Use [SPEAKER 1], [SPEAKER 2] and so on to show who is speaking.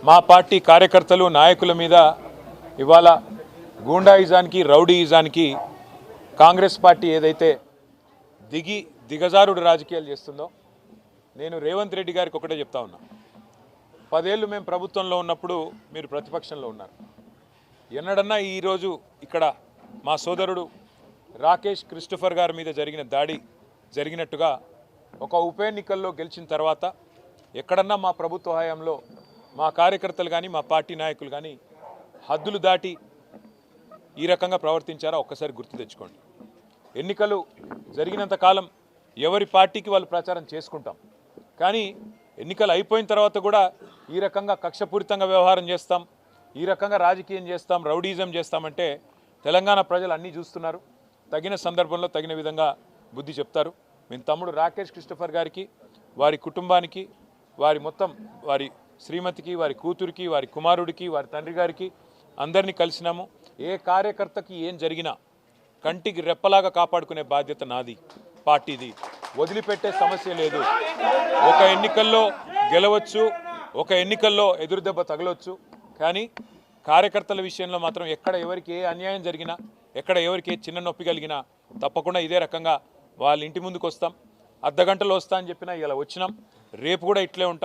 [SPEAKER 1] మా పార్టీ కార్యకర్తలు నాయకుల మీద ఇవాళ గూండాయిజానికి రౌడీయిజానికి కాంగ్రెస్ పార్టీ ఏదైతే దిగజారుడు రాజకీయాలు చేస్తుందో నేను రేవంత్ రెడ్డి గారికి ఒకటే చెప్తా ఉన్నా. 10 ఏళ్ళు మేము ప్రభుత్వంలో ఉన్నప్పుడు మీరు ప్రతిపక్షంలో ఉన్నారు. ఎన్నడన్నా ఈరోజు ఇక్కడ మా సోదరుడు రాకేష్ క్రిస్టోఫర్ గారి మీద జరిగిన దాడి జరిగినట్టుగా ఒక ఉప ఎన్నికల్లో గెలిచిన తర్వాత ఎక్కడన్నా మా ప్రభుత్వ హయాంలో మా కార్యకర్తలు కానీ మా పార్టీ నాయకులు కానీ హద్దులు దాటి ఈ రకంగా ప్రవర్తించారా ఒక్కసారి గుర్తు తెచ్చుకోండి. ఎన్నికలు జరిగినంత కాలం ఎవరి పార్టీకి వాళ్ళు ప్రచారం చేసుకుంటాం, కానీ ఎన్నికలు అయిపోయిన తర్వాత కూడా ఈ రకంగా కక్షపూరితంగా వ్యవహారం చేస్తాం, ఈ రకంగా రాజకీయం చేస్తాం, రౌడీజం చేస్తామంటే తెలంగాణ ప్రజలు అన్నీ చూస్తున్నారు. తగిన సందర్భంలో తగిన విధంగా బుద్ధి చెప్తారు. మేము తమ్ముడు రాకేష్ క్రిస్టోఫర్ గారికి, వారి కుటుంబానికి, వారి శ్రీమతికి, వారి కూతురికి, వారి కుమారుడికి, వారి తండ్రి గారికి అందరినీ కలిసినాము. ఏ కార్యకర్తకి ఏం జరిగినా కంటికి రెప్పలాగా కాపాడుకునే బాధ్యత నాది, పార్టీది. వదిలిపెట్టే సమస్య లేదు. ఒక ఎన్నికల్లో గెలవచ్చు, ఒక ఎన్నికల్లో ఎదురుదెబ్బ తగలవచ్చు, కానీ కార్యకర్తల విషయంలో మాత్రం ఎక్కడ ఎవరికి ఏ అన్యాయం జరిగినా, ఎక్కడ ఎవరికి ఏ చిన్న నొప్పి కలిగినా తప్పకుండా ఇదే రకంగా వాళ్ళ ఇంటి ముందుకు వస్తాం. అర్ధగంటలో వస్తా అని చెప్పినా ఇలా వచ్చినాం. రేపు కూడా ఇట్లే ఉంటాం.